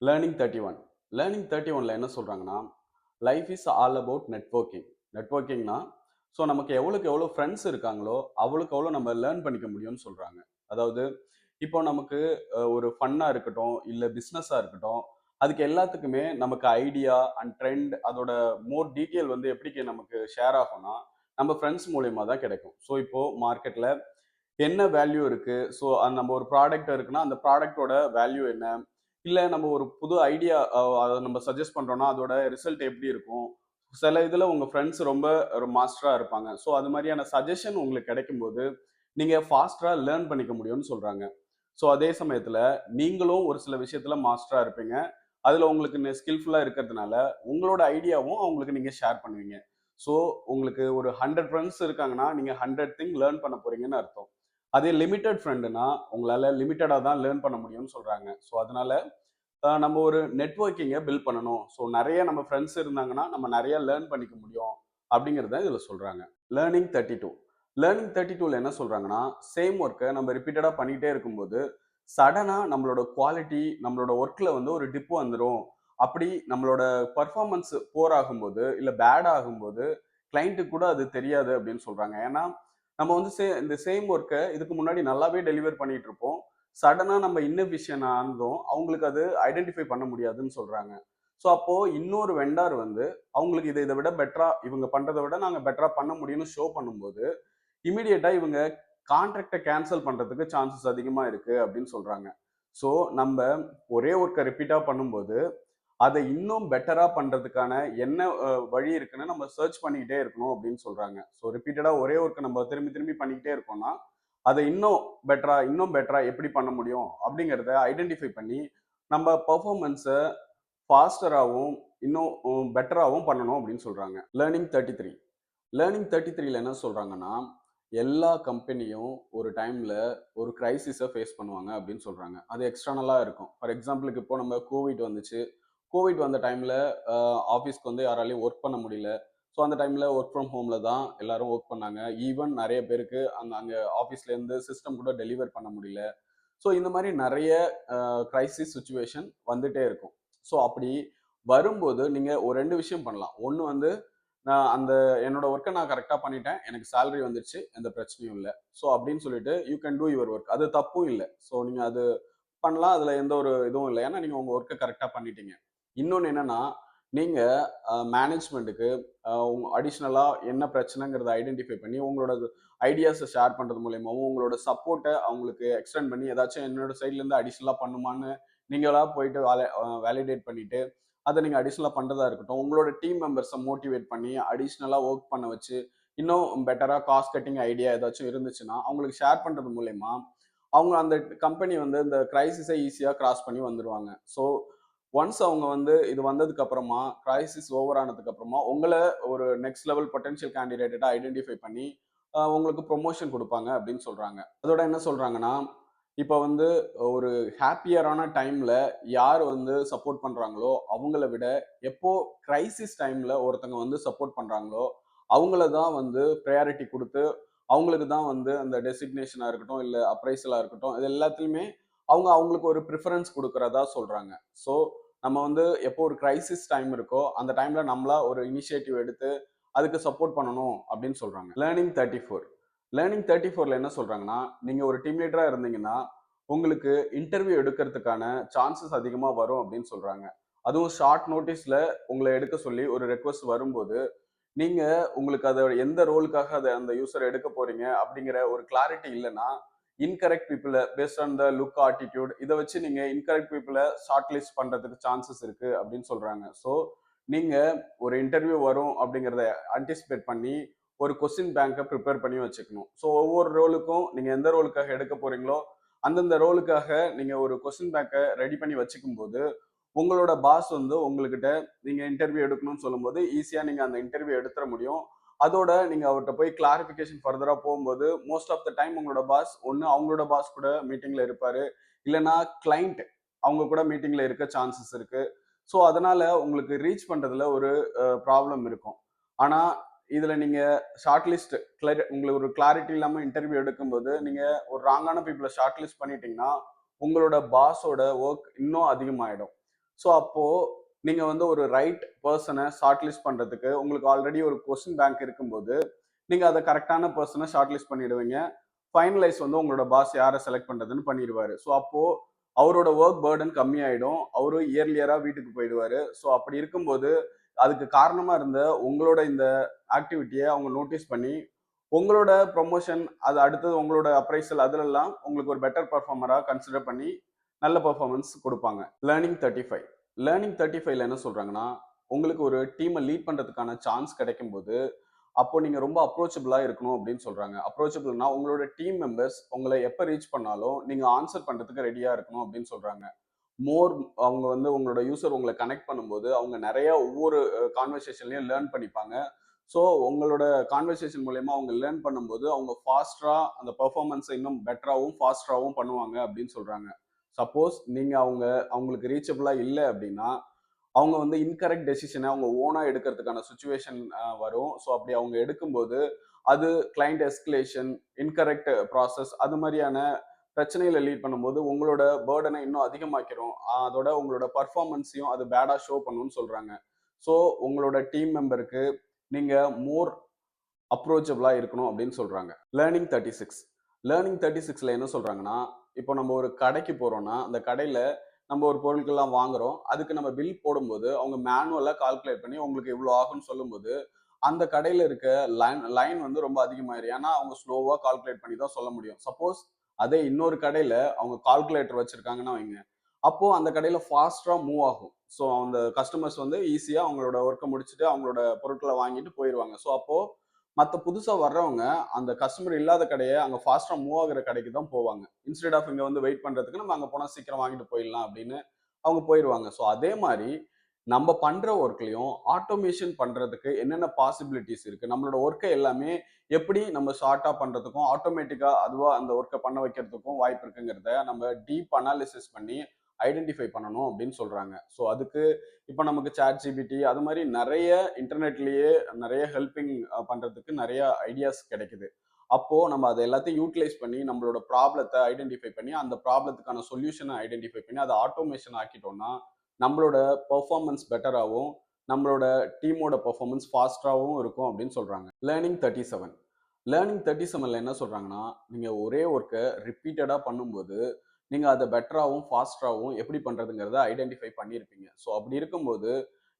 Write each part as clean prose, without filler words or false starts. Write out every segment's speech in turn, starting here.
Learning 31 learning 31ல என்ன சொல்றாங்கன்னா, life is all about networking. நெட்வொர்க்கிங்னா, ஸோ நமக்கு எவ்வளோக்கு எவ்வளோ ஃப்ரெண்ட்ஸ் இருக்காங்களோ, அவ்வளோக்கு அவ்வளோ நம்ம லேர்ன் பண்ணிக்க முடியும்னு சொல்றாங்க. அதாவது, இப்போ நமக்கு ஒரு ஃபன்னா இருக்கட்டும், இல்ல பிசினஸா இருக்கட்டும், அதுக்கு எல்லாத்துக்குமே நமக்கு ஐடியா அண்ட் ட்ரெண்ட் அதோட மோர் டீட்டெயில் வந்து எப்படிக்கு நமக்கு ஷேர் ஆகும்னா, நம்ம ஃப்ரெண்ட்ஸ் மூலியமா தான் கிடைக்கும். ஸோ இப்போ மார்க்கெட்ல என்ன வேல்யூ இருக்கு? ஸோ நம்ம ஒரு ப்ராடக்ட் இருக்குன்னா, அந்த ப்ராடக்ட்டோட வேல்யூ என்ன? இல்ல நம்ம ஒரு புது ஐடியா அத நம்ம சஜெஸ்ட் பண்றோம்னா, அதோட ரிசல்ட் எப்படி இருக்கும்? சில இதுல உங்க ஃப்ரெண்ட்ஸ் ரொம்ப ஒரு மாஸ்டரா இருப்பாங்க. ஸோ அது மாரியான சஜஷன் உங்களுக்கு கிடைக்கும்போது, நீங்க ஃபாஸ்ட்டா லேர்ன் பண்ணிக்க முடியும்னு சொல்றாங்க. ஸோ அதே சமயத்துல நீங்களும் ஒரு சில விஷயத்துல மாஸ்டரா இருப்பீங்க. அதுல உங்களுக்கு ஸ்கில்ஃபுல்லா இருக்கிறதுனால, உங்களோட ஐடியாவும் அவங்களுக்கு நீங்க ஷேர் பண்ணுவீங்க. ஸோ உங்களுக்கு ஒரு 100 ஃப்ரெண்ட்ஸ் இருக்காங்கன்னா, நீங்க 100 திங் லேர்ன் பண்ண போறீங்கன்னு அர்த்தம். அதே லிமிட்டட் ஃப்ரெண்டுனா, உங்களால லிமிட்டடா தான் லேர்ன் பண்ண முடியும்னு சொல்றாங்க. ஸோ அதனால நம்ம ஒரு நெட்வொர்க்கிங்க பில்ட் பண்ணணும். ஸோ நெறைய நம்ம ஃப்ரெண்ட்ஸ் இருந்தாங்கன்னா, நம்ம நெறைய லேர்ன் பண்ணிக்க முடியும். அப்படிங்கிறத இதுல சொல்றாங்க. லேர்னிங் 32 லேர்னிங் 32ல என்ன சொல்றாங்கன்னா, சேம் ஒர்க்க நம்ம ரிப்பீட்டடா பண்ணிட்டே இருக்கும்போது, சடனா நம்மளோட குவாலிட்டி, நம்மளோட ஒர்க்ல வந்து ஒரு டிப் வந்துரும். அப்படி நம்மளோட பெர்ஃபார்மன்ஸ் புவர் ஆகும்போது, இல்ல பேட் ஆகும்போது, கிளையன்ட்டுக்கு கூட அது தெரியாது அப்படின்னு சொல்றாங்க. ஏன்னா, நம்ம வந்து இந்த சேம் ஒர்க்க இதுக்கு முன்னாடி நல்லாவே டெலிவர் பண்ணிட்டு இருப்போம். சடனா நம்ம இன்னெஃபிஷியன்ட் ஆனதும், அவங்களுக்கு அது ஐடென்டிஃபை பண்ண முடியாதுன்னு சொல்றாங்க. ஸோ அப்போ இன்னொரு வெண்டார் வந்து, அவங்களுக்கு இத விட பெட்டரா இவங்க பண்றத விட நாங்க பெட்டரா பண்ண முடியும்னு ஷோ பண்ணும்போது, இம்மீடியட்டா இவங்க கான்ட்ராக்ட்ட கேன்சல் பண்றதுக்கு சான்சஸ் அதிகமா இருக்கு அப்படின்னு சொல்றாங்க. ஸோ நம்ப ஒரே ஒர்க்க ரிப்பீட்டா பண்ணும்போது, அத இன்னும் பெட்டரா பண்றதுக்கான என்ன வழி இருக்குன்னு நம்ம சர்ச் பண்ணிக்கிட்டே இருக்கணும் அப்படின்னு சொல்றாங்க. ஸோ ரிப்பீட்டடா ஒரே ஒர்க்க நம்ம திரும்பி திரும்பி பண்ணிக்கிட்டே இருக்கோம்னா, அத இன்னும் பெட்டரா எப்படி பண்ண முடியும் அப்படிங்கிறத ஐடென்டிஃபை பண்ணி, நம்ம பெர்ஃபார்மன்ஸ ஃபாஸ்டராவும், இன்னும் பெட்டராவும் பண்ணணும் அப்படின்னு சொல்றாங்க. லேர்னிங் 33 லேர்னிங் 33ல என்ன சொல்றாங்கன்னா, எல்லா கம்பெனியும் ஒரு டைம்ல ஒரு கிரைசிஸ ஃபேஸ் பண்ணுவாங்க அப்படின்னு சொல்றாங்க. அது எக்ஸ்டர்னலா இருக்கும். ஃபார் எக்ஸாம்பிளுக்கு இப்போ நம்ம கோவிட் வந்துச்சு. கோவிட் வந்த டைம்ல அ ஆஃபீஸ்க்கு வந்து யாராலயும் ஒர்க் பண்ண முடியல. ஸோ அந்த டைம்ல ஒர்க் ஃப்ரம் ஹோம்ல தான் எல்லாரும் ஒர்க் பண்ணாங்க. ஈவன் நெறைய பேருக்கு அங்க ஆஃபீஸ்லேருந்து சிஸ்டம் கூட டெலிவர் பண்ண முடியல. ஸோ இந்த மாரி நெறைய கிரைசிஸ் சிச்சுவேஷன் வந்துட்டே இருக்கும். ஸோ அப்படி வரும்போது நீங்க ஒரு 2 விஷயம் பண்ணலாம். ஒண்ணு வந்து நான் என்னோட ஒர்க்க நான் கரெக்ட்டா பண்ணிட்டேன். எனக்கு சேலரி வந்துருச்சு. எந்த பிரச்சனையும் இல்ல. ஸோ அப்படின்னு சொல்லிட்டு you can do your work. அது தப்பும் இல்ல. ஸோ நீங்க அது பண்ணலாம். அதுல எந்த ஒரு இதுவும் இல்ல. ஏன்னா நீங்க உங்க ஒர்க்க கரெக்ட்டா பண்ணிட்டீங்க. இன்னொன்னு என்னன்னா, நீங்க மேனேஜ்மென்ட்க்கு அடிஷனலா என்ன பிரச்சனைங்கிறத ஐடென்டிஃபை பண்ணி, உங்களோட ஐடியாஸ ஷேர் பண்றது மூலியமாவும், உங்களோட சப்போர்ட்ட அவங்களுக்கு எக்ஸ்டெண்ட் பண்ணி, ஏதாச்சும் என்னோட சைட்ல இருந்து அடிஷனலா பண்ணுமான்னு நீங்களா போயிட்டு வேலிடேட் பண்ணிட்டு, அத நீங்க அடிஷனலா பண்றதா இருக்கட்டும். உங்களோட டீம் மெம்பர்ஸ மோட்டிவேட் பண்ணி, அடிஷனலா வொர்க் பண்ண வச்சு, இன்னும் பெட்டரா காஸ்ட் கட்டிங் ஐடியா ஏதாச்சும் இருந்துச்சுன்னா, அவங்களுக்கு ஷேர் பண்றது மூலியமா, அவங்க அந்த கம்பெனி வந்து இந்த கிரைசிஸ ஈஸியா கிராஸ் பண்ணி வந்துருவாங்க. ஸோ ஒன்ஸ் அவங்க வந்து இது வந்ததுக்கு அப்புறமா, கிரைசிஸ் ஓவர் ஆனதுக்கு அப்புறமா, உங்கள ஒரு நெக்ஸ்ட் லெவல் பொட்டன்ஷியல் கேண்டிடேட்டா ஐடென்டிஃபை பண்ணி, உங்களுக்கு புரமோஷன் குடுப்பாங்க அப்படின்னு சொல்றாங்க. அதோட என்ன சொல்றாங்கன்னா, இப்ப வந்து ஒரு ஹேப்பியரான டைம்ல யார் வந்து சப்போர்ட் பண்றாங்களோ, அவங்கள விட எப்போ கிரைசிஸ் டைம்ல ஒருத்தங்க வந்து சப்போர்ட் பண்றாங்களோ, அவங்கள தான் வந்து பிரையாரிட்டி குடுத்து, அவங்களுக்கு தான் வந்து அந்த டெசிக்னேஷனா இருக்கட்டும், இல்ல அப்ரைசலா இருக்கட்டும், இது எல்லாத்துலயுமே அவங்களுக்கு ஒரு பிரிஃபரன்ஸ் குடுக்கிறதா சொல்றாங்க. ஸோ நம்ம வந்து எப்போ ஒரு கிரைசிஸ் டைம் இருக்கோ, அந்த டைம்ல நம்மளா ஒரு இனிஷியேட்டிவ் எடுத்து, அதுக்கு சப்போர்ட் பண்ணணும் அப்படின்னு சொல்றாங்க. லேர்னிங் 34ல என்ன சொல்றாங்கன்னா, நீங்க ஒரு டீம் லீடரா இருந்தீங்கன்னா, உங்களுக்கு இன்டர்வியூ எடுக்கிறதுக்கான சான்சஸ் அதிகமா வரும் அப்படின்னு சொல்றாங்க. அதுவும் ஷார்ட் நோட்டீஸ்ல உங்கள எடுக்க சொல்லி ஒரு ரெக்வெஸ்ட் வரும்போது, நீங்க உங்களுக்கு எந்த ரோலுக்காக அந்த யூசர் எடுக்க போறீங்க அப்படிங்கிற ஒரு கிளாரிட்டி இல்லன்னா, incorrect people based on the look, attitude இத வச்சு நீங்க இன்கரெக்ட் பீப்பிள ஷார்ட் லிஸ்ட் பண்றதுக்கு சான்சஸ் இருக்கு அப்படின்னு சொல்றாங்க. ஸோ நீங்க ஒரு இன்டர்வியூ வரும் அப்படிங்கிறத ஆன்டிசிபேட் பண்ணி, ஒரு கொஸ்டின் பேங்க பிரிப்பேர் பண்ணி வச்சுக்கணும். ஸோ ஒவ்வொரு ரோலுக்கும் நீங்க எந்த ரோலுக்காக எடுக்க போறீங்களோ, அந்தந்த ரோலுக்காக நீங்க ஒரு கொஸ்டின் பேக்க ரெடி பண்ணி வச்சுக்கும்போது, உங்களோட பாஸ் வந்து உங்ககிட்ட நீங்க இன்டர்வியூ எடுக்கணும்னு சொல்லும்போது, ஈஸியா நீங்க அந்த இன்டர்வியூ எடுத்துற முடியும். அதோட நீங்க அவர்ட்ட போய் கிளாரிஃபிகேஷன் ஃபர்தரா போகும்போது, மோஸ்ட் ஆஃப் த டைம் உங்களோட பாஸ் ஒண்ணு அவங்களோட பாஸ் கூட மீட்டிங்ல இருப்பாரு. இல்லன்னா கிளையண்ட் அவங்க கூட மீட்டிங்ல இருக்க சான்சஸ் இருக்கு. ஸோ அதனால உங்களுக்கு ரீச் பண்றதுல ஒரு ப்ராப்ளம் இருக்கும். ஆனா, இதுல நீங்க ஷார்ட் லிஸ்ட் உங்களுக்கு ஒரு கிளாரிட்டி இல்லாம இன்டர்வியூ எடுக்கும்போது, நீங்க ஒரு ராங்கான பீப்பிள ஷார்ட் லிஸ்ட் பண்ணிட்டீங்கன்னா, உங்களோட பாஸோட வொர்க் இன்னும் அதிகமாயிடும். ஸோ அப்போ நீங்க வந்து ஒரு ரைட் பர்சனை ஷார்ட் லிஸ்ட் பண்றதுக்கு உங்களுக்கு ஆல்ரெடி ஒரு கொஸ்டின் பேங்க் இருக்கும்போது நீங்க அதை கரெக்டான பர்சனை ஷார்ட் லிஸ்ட் பண்ணிடுவீங்க. ஃபைனலைஸ் வந்து உங்களோட பாஸ் யாரை செலக்ட் பண்றதுன்னு பண்ணிடுவாரு. ஸோ அப்போ அவரோட ஒர்க் பர்டன் கம்மியாயிடும். அவரு இயர்லியரா வீட்டுக்கு போயிடுவாரு. ஸோ அப்படி இருக்கும்போது அதுக்கு காரணமா இருந்த உங்களோட இந்த ஆக்டிவிட்டியை அவங்க நோட்டீஸ் பண்ணி உங்களோட ப்ரொமோஷன் அது அடுத்தது உங்களோட அப்ரைசல் அதுலலாம் உங்களுக்கு ஒரு பெட்டர் பர்ஃபார்மரா கன்சிடர் பண்ணி நல்ல பர்ஃபார்மன்ஸ் கொடுப்பாங்க. லேர்னிங் 35 லேர்னிங் 35ல என்ன சொல்றாங்கன்னா, உங்களுக்கு ஒரு டீமை லீட் பண்றதுக்கான சான்ஸ் கிடைக்கும்போது அப்போ நீங்க ரொம்ப அப்ரோச்சபிளா இருக்கணும் அப்படின்னு சொல்றாங்க. அப்ரோச்சபிள்னா உங்களோட டீம் மெம்பர்ஸ் உங்களை எப்ப ரீச் பண்ணாலும் நீங்க ஆன்சர் பண்றதுக்கு ரெடியா இருக்கணும் அப்படின்னு சொல்றாங்க. மோர் அவங்க வந்து உங்களோட யூசர் உங்களை கனெக்ட் பண்ணும்போது அவங்க நிறைய ஒவ்வொரு கான்வர்சேஷன்லயும் லேர்ன் பண்ணிப்பாங்க. ஸோ உங்களோட கான்வர்சேஷன் மூலயமா அவங்க லேர்ன் பண்ணும்போது அவங்க ஃபாஸ்டரா அந்த பெர்ஃபார்மன்ஸை இன்னும் பெட்டராகவும் ஃபாஸ்டராகவும் பண்ணுவாங்க அப்படின்னு சொல்றாங்க. சப்போஸ் நீங்க அவங்களுக்கு ரீச்சபிளா இல்லை அப்படின்னா அவங்க வந்து இன்கரெக்ட் டெசிஷனை அவங்க ஓனா எடுக்கிறதுக்கான சுச்சுவேஷன் வரும். ஸோ அப்படி அவங்க எடுக்கும்போது அது கிளைண்ட் எஸ்கலேஷன், இன்கரெக்ட் ப்ராசஸ் அது மாதிரியான பிரச்சனைகளை லீட் பண்ணும்போது உங்களோட பேர்டனை இன்னும் அதிகமாக்கிரும். அதோட உங்களோட பர்ஃபார்மன்ஸையும் அது பேடா ஷோ பண்ணுன்னு சொல்றாங்க. ஸோ உங்களோட டீம் மெம்பருக்கு நீங்க மோர் அப்ரோச்சபிளா இருக்கணும் அப்படின்னு சொல்றாங்க. லேர்னிங் 36 லேர்னிங் 36ல என்ன சொல்றாங்கன்னா, இப்போ நம்ம ஒரு கடைக்கு போறோம்னா அந்த கடையில நம்ம ஒரு பொருட்கள்லாம் வாங்குறோம். அதுக்கு நம்ம பில் போடும்போது அவங்க மேனுவலா கால்குலேட் பண்ணி உங்களுக்கு இவ்வளோ ஆகும்னு சொல்லும்போது அந்த கடையில இருக்க லைன் லைன் வந்து ரொம்ப அதிகமாயிரும். ஏன்னா அவங்க ஸ்லோவா கால்குலேட் பண்ணி தான் சொல்ல முடியும். சப்போஸ் அதே இன்னொரு கடையில அவங்க கால்குலேட்டர் வச்சிருக்காங்கன்னா வைங்க, அப்போ அந்த கடையில ஃபாஸ்டா மூவ் ஆகும். ஸோ அந்த கஸ்டமர்ஸ் வந்து ஈஸியா அவங்களோட ஒர்க்கை முடிச்சுட்டு அவங்களோட பொருட்களை வாங்கிட்டு போயிடுவாங்க. ஸோ அப்போ மற்ற புதுசா வர்றவங்க அந்த கஸ்டமர் இல்லாத கடையை அங்க ஃபாஸ்டா மூவ் ஆகுற கடைக்கு தான் போவாங்க. இன்ஸ்டெட் ஆஃப் இங்க வந்து வெயிட் பண்றதுக்கு நம்ம அங்க போனா சீக்கிரம் வாங்கிட்டு போயிடலாம் அப்படின்னு அவங்க போயிடுவாங்க. ஸோ அதே மாதிரி நம்ம பண்ற ஒர்க்லயும் ஆட்டோமேஷன் பண்றதுக்கு என்னென்ன பாசிபிலிட்டிஸ் இருக்கு, நம்மளோட ஒர்க்கை எல்லாமே எப்படி நம்ம ஷார்ட்டா பண்றதுக்கும் ஆட்டோமேட்டிக்கா அதுவா அந்த ஒர்க்கை பண்ண வைக்கிறதுக்கும் வாய்ப்பு இருக்குங்கிறத நம்ம டீப் அனாலிசிஸ் பண்ணி ஐடென்டிஃபை பண்ணணும் அப்படின்னு சொல்றாங்க. ஸோ அதுக்கு இப்போ நமக்கு சாட் ஜிபிடி அது மாதிரி நிறைய இன்டர்நெட்லயே நிறைய ஹெல்பிங் பண்றதுக்கு நிறைய ஐடியாஸ் கிடைக்குது. அப்போ நம்ம அதை எல்லாத்தையும் யூட்டிலைஸ் பண்ணி நம்மளோட ப்ராப்ளத்தை ஐடென்டிஃபை பண்ணி அந்த ப்ராப்ளத்துக்கான சொல்யூஷனை ஐடென்டிஃபை பண்ணி அதை ஆட்டோமேஷன் ஆக்கிட்டோம்னா நம்மளோட பெர்ஃபார்மன்ஸ் பெட்டராகவும் நம்மளோட டீமோட பெர்ஃபார்மன்ஸ் ஃபாஸ்டராகவும் இருக்கும் அப்படின்னு சொல்றாங்க. லேர்னிங் 37ல என்ன சொல்றாங்கன்னா, நீங்க ஒரே ஒர்க்கை ரிப்பீட்டடா பண்ணும்போது நீங்க அதை பெட்டராகவும் ஃபாஸ்டராகவும் எப்படி பண்றதுங்கிறத ஐடென்டிஃபை பண்ணியிருப்பீங்க. ஸோ அப்படி இருக்கும்போது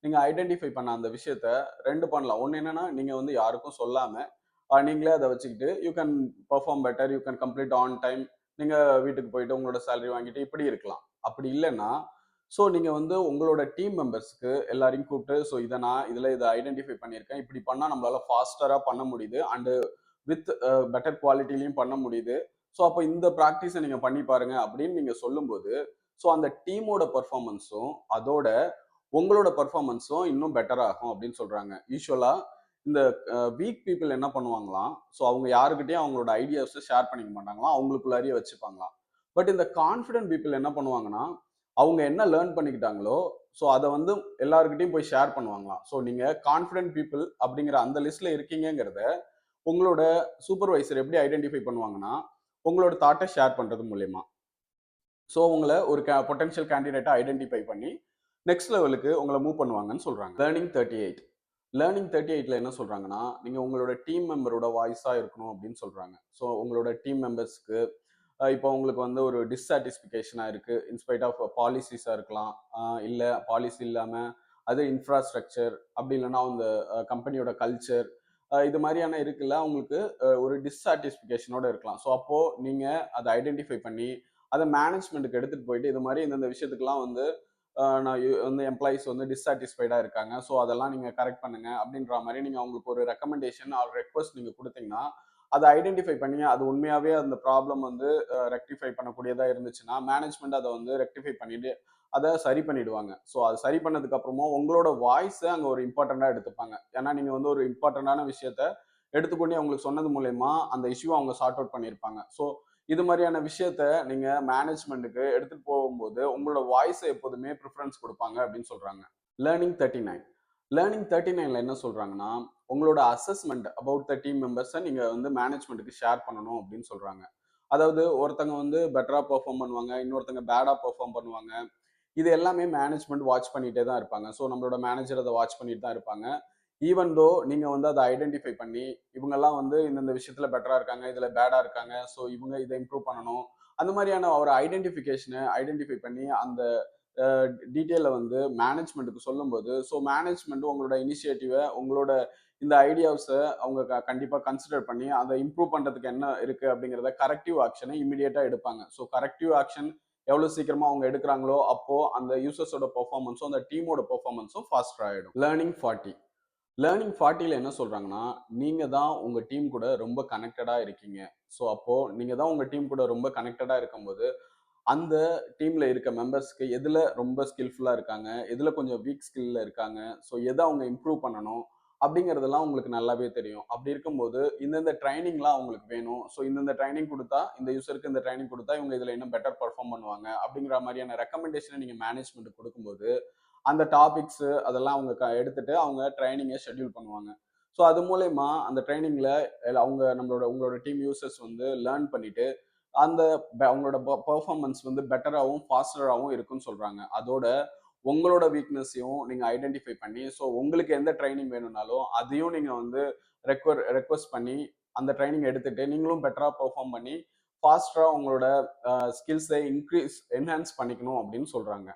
நீங்க ஐடென்டிஃபை பண்ண அந்த விஷயத்த ரெண்டு பண்ணலாம். ஒன்று என்னன்னா நீங்க வந்து யாருக்கும் சொல்லாம நீங்களே அதை வச்சுக்கிட்டு you can perform better, you can complete on time, நீங்க வீட்டுக்கு போயிட்டு உங்களோட சேலரி வாங்கிட்டு இப்படி இருக்கலாம். அப்படி இல்லைன்னா ஸோ நீங்க வந்து உங்களோட டீம் மெம்பர்ஸ்க்கு எல்லாரையும் கூப்பிட்டு ஸோ இதை ஐடென்டிஃபை பண்ணியிருக்கேன், இப்படி பண்ணா நம்மளால ஃபாஸ்டரா பண்ண முடியுது அண்ட் வித் பெட்டர் குவாலிட்டிலையும் பண்ண முடியுது. ஸோ அப்போ இந்த ப்ராக்டிஸை நீங்க பண்ணி பாருங்க அப்படின்னு நீங்க சொல்லும்போது ஸோ அந்த டீமோட பர்ஃபார்மன்ஸும் அதோட உங்களோட பர்ஃபார்மன்ஸும் இன்னும் பெட்டர் ஆகும் அப்படின்னு சொல்றாங்க. யூஸ்வலா இந்த வீக் பீப்புள் என்ன பண்ணுவாங்களாம், ஸோ அவங்க யாருக்கிட்டையும் அவங்களோட ஐடியாஸை ஷேர் பண்ணிக்க மாட்டாங்களாம், அவங்களுக்குள்ளாரியே வச்சுப்பாங்களாம். பட் இந்த கான்ஃபிடென்ட் பீப்புள் என்ன பண்ணுவாங்கன்னா அவங்க என்ன லேர்ன் பண்ணிக்கிட்டாங்களோ ஸோ அதை வந்து எல்லாருக்கிட்டையும் போய் ஷேர் பண்ணுவாங்களாம். ஸோ நீங்க கான்ஃபிடென்ட் பீப்புள் அப்படிங்கிற அந்த லிஸ்ட்ல இருக்கீங்கிறத உங்களோட சூப்பர்வைசர் எப்படி ஐடென்டிஃபை பண்ணுவாங்கன்னா உங்களோட தாட்டை ஷேர் பண்றது மூலயமா. ஸோ உங்களை ஒரு பொட்டன்ஷியல் கேண்டிடேட்டை ஐடென்டிஃபை பண்ணி நெக்ஸ்ட் லெவலுக்கு உங்களை மூவ் பண்ணுவாங்கன்னு சொல்றாங்க. லேர்னிங் 38ல என்ன சொல்றாங்கன்னா, நீங்க உங்களோட டீம் மெம்பரோட வாய்ஸா இருக்கணும் அப்படின்னு சொல்றாங்க. ஸோ உங்களோட டீம் மெம்பர்ஸ்க்கு இப்போ உங்களுக்கு வந்து ஒரு டிஸ்சாட்டிஸ்ஃபிகேஷனா இருக்கு, இன்ஸ்பைட் ஆஃப் பாலிசிஸா இருக்கலாம், இல்ல பாலிசி இல்லாம அது இன்ஃப்ராஸ்ட்ரக்சர் அப்படி இல்லைன்னா அந்த கம்பெனியோட கல்ச்சர் இது மாதிரியான இருக்குல்ல உங்களுக்கு ஒரு டிஸ்சாட்டிஸ்ஃபிகேஷனோட இருக்கலாம். ஸோ அப்போ நீங்க அதை ஐடென்டிஃபை பண்ணி அதை மேனேஜ்மெண்ட்டுக்கு எடுத்துட்டு போயிட்டு இது மாதிரி இந்த விஷயத்துக்குலாம் வந்து நான் வந்து எம்ப்ளாயிஸ் வந்து டிஸ்சாட்டிஸ்ஃபைடா இருக்காங்க, ஸோ அதெல்லாம் நீங்க கரெக்ட் பண்ணுங்க அப்படின்ற மாதிரி நீங்க அவங்களுக்கு ஒரு ரெக்கமெண்டேஷன் ஆர் ரெக்வஸ்ட் நீங்க கொடுத்தீங்கன்னா அதை ஐடென்டிஃபை பண்ணி அது உண்மையாவே அந்த ப்ராப்ளம் வந்து ரெக்டிஃபை பண்ணக்கூடியதா இருந்துச்சுன்னா மேனேஜ்மெண்ட் அதை வந்து ரெக்டிஃபை பண்ணிட்டு அதை சரி பண்ணிடுவாங்க. ஸோ அது சரி பண்ணதுக்கு அப்புறமும் உங்களோட வாய்ஸை அங்கே ஒரு இம்பார்ட்டண்டா எடுத்துப்பாங்க. ஏன்னா நீங்க வந்து ஒரு இம்பார்ட்டண்டான விஷயத்த எடுத்துக்கொண்டு அவங்களுக்கு சொன்னது மூலயமா அந்த இஷ்யூ அவங்க சார்ட் அவுட் பண்ணியிருப்பாங்க. ஸோ இது மாதிரியான விஷயத்த நீங்க மேனேஜ்மெண்ட்டுக்கு எடுத்துட்டு போகும்போது உங்களோட வாய்ஸை எப்போதுமே ப்ரிஃபரன்ஸ் கொடுப்பாங்க அப்படின்னு சொல்றாங்க. லேர்னிங் 39 லேர்னிங் 39ல என்ன சொல்றாங்கன்னா, உங்களோட அசஸ்மெண்ட் அபவுட் த டீம் மெம்பர்ஸை நீங்க வந்து மேனேஜ்மெண்ட்டுக்கு ஷேர் பண்ணணும் அப்படின்னு சொல்றாங்க. அதாவது ஒருத்தங்க வந்து பெட்டரா பெர்ஃபார்ம் பண்ணுவாங்க, இன்னொருத்தங்க பேடா பெர்ஃபார்ம் பண்ணுவாங்க. இது எல்லாமே மேனேஜ்மெண்ட் வாட்ச் பண்ணிட்டே தான் இருப்பாங்க. ஸோ நம்மளோட மேனேஜர் அத வாட்ச் பண்ணிட்டு தான் இருப்பாங்க. ஈவன் தோ நீங்க வந்து அத ஐடென்டிஃபை பண்ணி, இவங்கலாம் வந்து இந்தந்த விஷயத்துல பெட்டரா இருக்காங்க, இதுல பேடா இருக்காங்க. ஸோ இவங்க இத இம்ப்ரூவ் பண்ணணும். அந்த மாரியான ஒரு ஐடென்டிஃபை பண்ணி அந்த அ டீட்டெயில வந்து மேனேஜ்மென்ட்க்கு சொல்லும்போது, ஸோ மேனேஜ்மெண்ட் உங்களோட இனிஷியேட்டிவ, உங்களோட இந்த ஐடியாஸ அவங்க கண்டிப்பா கன்சிடர் பண்ணி, அத இம்ப்ரூவ் பண்றதுக்கு என்ன இருக்கு அப்படிங்கிறத கரெக்டிவ் ஆக்ஷன இமிடியேட்டா எடுப்பாங்க. ஸோ கரெக்டிவ் ஆக்ஷன் எவ்வளோ சீக்கிரமா அவங்க எடுக்குறாங்களோ, அப்போ அந்த யூசர்ஸோட பெர்ஃபார்மன்ஸும், அந்த டீமோட பெர்ஃபார்மன்ஸும் ஃபாஸ்டர் ஆயிடும். லேர்னிங் 40. லேர்னிங் 40ல என்ன சொல்றாங்கன்னா, நீங்க தான் உங்க டீம் கூட ரொம்ப கனெக்டடா இருக்கீங்க. ஸோ அப்போ நீங்க தான் உங்க டீம் கூட ரொம்ப கனெக்டடா இருக்கும்போது, அந்த டீம்ல இருக்க மெம்பர்ஸ்க்கு எதுல ரொம்ப ஸ்கில்ஃபுல்லா இருக்காங்க, எதுல கொஞ்சம் வீக் ஸ்கில்ல இருக்காங்க, ஸோ எத அவங்க இம்ப்ரூவ் பண்ணணும் அப்படிங்கிறதெல்லாம் உங்களுக்கு நல்லாவே தெரியும். அப்படி இருக்கும்போது இந்தந்த ட்ரெய்னிங்லாம் அவங்களுக்கு வேணும். ஸோ இந்தந்த ட்ரெய்னிங் குடுத்தா, இந்த யூசருக்கு இந்த ட்ரெய்னிங் குடுத்தா இவங்க இதுல இன்னும் பெட்டர் பெர்ஃபார்ம் பண்ணுவாங்க. அப்படிங்கிற மாரியான ரெக்கமெண்டேஷன நீங்க மேனேஜ்மென்ட்க்கு குடுக்கும்போது, அந்த டாபிக்ஸ் அதெல்லாம் அவங்க எடுத்துட்டு அவங்க ட்ரெய்னிங்க ஷெட்யூல் பண்ணுவாங்க. ஸோ அது மூலியமா அந்த ட்ரெய்னிங்ல அவங்க உங்களோட டீம் யூசர்ஸ் வந்து லேர்ன் பண்ணிட்டு, அந்த அவங்களோட பெர்ஃபார்மன்ஸ் வந்து பெட்டராவும், ஃபாஸ்டராவும் இருக்குன்னு சொல்றாங்க. அதோட உங்களோட வீக்னஸையும் நீங்க ஐடென்டிஃபை பண்ணி, ஸோ உங்களுக்கு எந்த ட்ரெய்னிங் வேணும்னாலும், அதையும் நீங்க வந்து ரெக்வெஸ்ட் பண்ணி, அந்த ட்ரெய்னிங் எடுத்துட்டு, நீங்களும் பெட்டரா பெர்ஃபார்ம் பண்ணி, ஃபாஸ்ட்டா உங்களோட ஸ்கில்ஸை என்ஹான்ஸ் பண்ணிக்கணும் அப்படின்னு சொல்றாங்க.